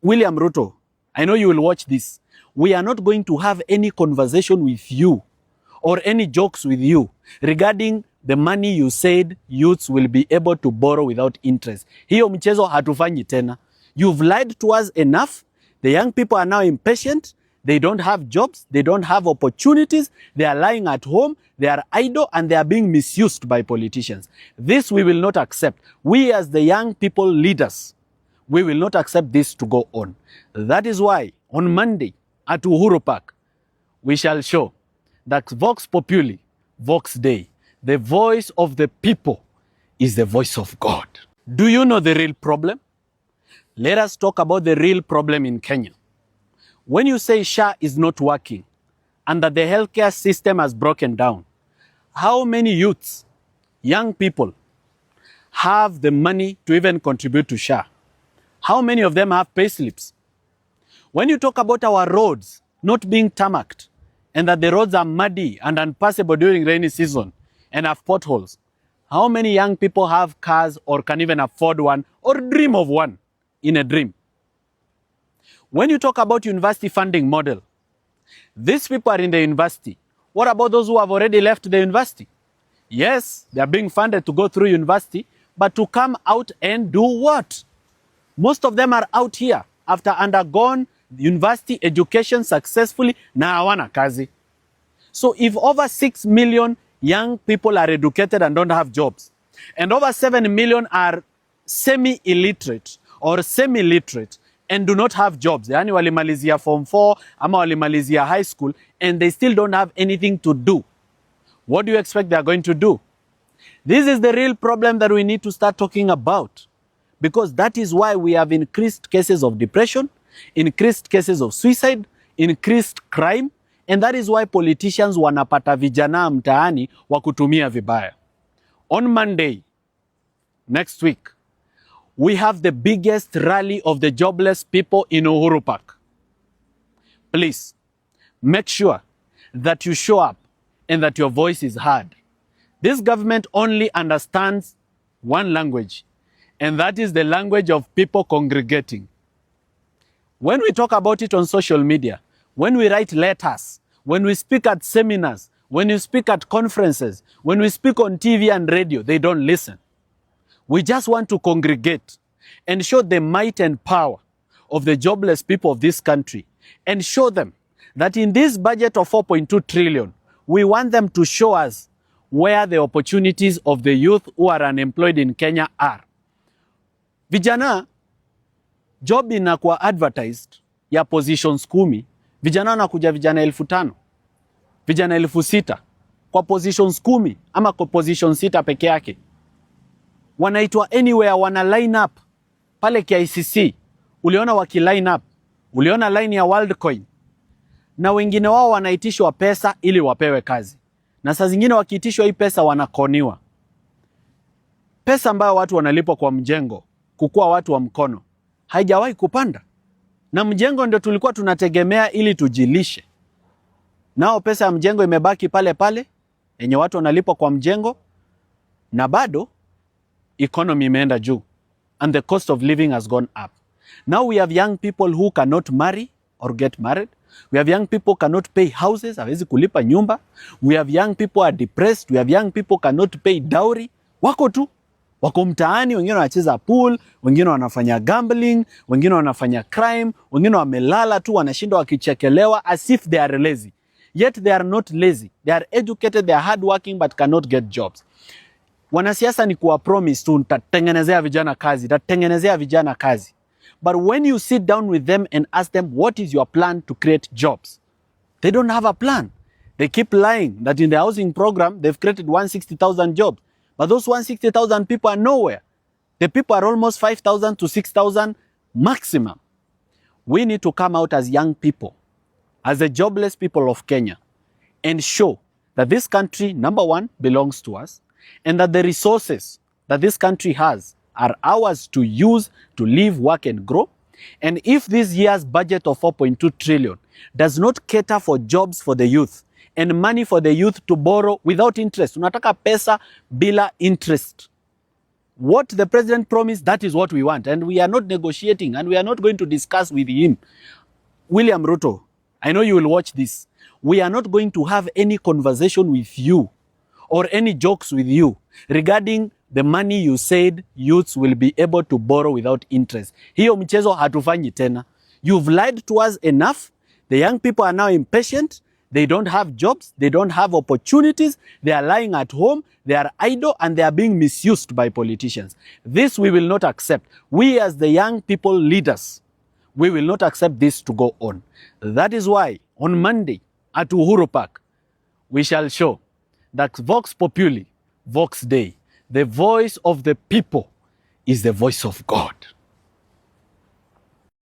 William Ruto, I know you will watch this. We are not going to have any conversation with you or any jokes with you regarding the money you said youths will be able to borrow without interest. Hiyo mchezo hatufanyi tena. You've lied to us enough. The young people are now impatient. They don't have jobs. They don't have opportunities. They are lying at home. They are idle and they are being misused by politicians. This we will not accept. We as the young people leaders, we will not accept this to go on. That is why on Monday at Uhuru Park, we shall show that Vox Populi, Vox Dei, the voice of the people is the voice of God. Do you know the real problem? Let us talk about the real problem in Kenya. When you say SHA is not working and that the healthcare system has broken down, how many youths, young people, have the money to even contribute to SHA? How many of them have pay slips? When you talk about our roads not being tarmacked and that the roads are muddy and unpassable during rainy season and have potholes, how many young people have cars or can even afford one or dream of one in a dream? When you talk about university funding model, these people are in the university. What about those who have already left the university? Yes, they are being funded to go through university, but to come out and do what? Most of them are out here after undergone university education successfully na hawana kazi. So if over 6 million young people are educated and don't have jobs, and over 7 million are semi-illiterate or semi-literate and do not have jobs, yani walimalizia form 4 ama walimalizia high school and they still don't have anything to do, what do you expect they are going to do? This is the real problem that we need to start talking about. Because that is why we have increased cases of depression, increased cases of suicide, increased crime, and that is why politicians wanapata vijana mtaani wa kutumia vibaya. On Monday, next week, we have the biggest rally of the jobless people in Uhuru Park. Please, make sure that you show up and that your voice is heard. This government only understands one language, and that is the language of people congregating. When we talk about it on social media, when we write letters, when we speak at seminars, when we speak at conferences, when we speak on TV and radio, they don't listen. We just want to congregate and show the might and power of the jobless people of this country and show them that in this budget of 4.2 trillion, we want them to show us where the opportunities of the youth who are unemployed in Kenya are. Vijana, job inakuwa advertised ya positions 10, vijana wanakuja vijana 5,000, vijana 6,000 kwa positions 10 ama kwa positions 6 peke yake. Wanaitwa anywhere, wana line up pale KICC. Uliona waki line up, uliona line ya Worldcoin, na wengine wao wanaitishwa pesa ili wapewe kazi, na saa zingine wakiitishwa hii pesa wanakoniwa. Pesa ambayo watu wanalipwa kwa mjengo kukua watu wa mkono haijawahi kupanda, na mjengo ndio tulikuwa tunategemea ili tujilishe. Nao pesa ya mjengo imebaki pale pale yenye watu wanalipwa kwa mjengo, na bado economy imeenda juu and the cost of living has gone up. Now we have young people who cannot marry or get married. We have young people cannot pay houses, hawezi kulipa nyumba. We have young people are depressed. We have young people cannot pay dowry. Wako tu, wako mtaani, wengine wanacheza pool, wengine wanafanya gambling, wengine wanafanya crime, wengine wamelala tu wanashinda wakichekelewa as if they are lazy. Yet they are not lazy. They are educated, they are hardworking but cannot get jobs. Wanasiasa ni kuwa promise tu tatengenezea vijana kazi, tatengenezea vijana kazi. But when you sit down with them and ask them what is your plan to create jobs, they don't have a plan. They keep lying that in the housing program they've created 160,000 jobs. But those 160,000 people are nowhere. The people are almost 5,000 to 6,000 maximum. We need to come out as young people, as the jobless people of Kenya, and show that this country, number one, belongs to us, and that the resources that this country has are ours to use to live, work, and grow. And if this year's budget of 4.2 trillion does not cater for jobs for the youth and money for the youth to borrow without interest, unataka pesa bila interest, What the president promised, that is what we want. And we are not negotiating, and we are not going to discuss with him. William Ruto, I know you will watch this. We are not going to have any conversation with you or any jokes with you regarding the money you said youths will be able to borrow without interest. Hiyo mchezo hatufanyi tena. You've lied to us enough. The young people are now impatient. They don't have jobs. They don't have opportunities. They are lying at home. They are idle, and they are being misused by politicians. This we will not accept. We as the young people leaders, we will not accept this to go on. That is why on Monday at Uhuru Park, we shall show that Vox Populi, Vox Dei, the voice of the people is the voice of God.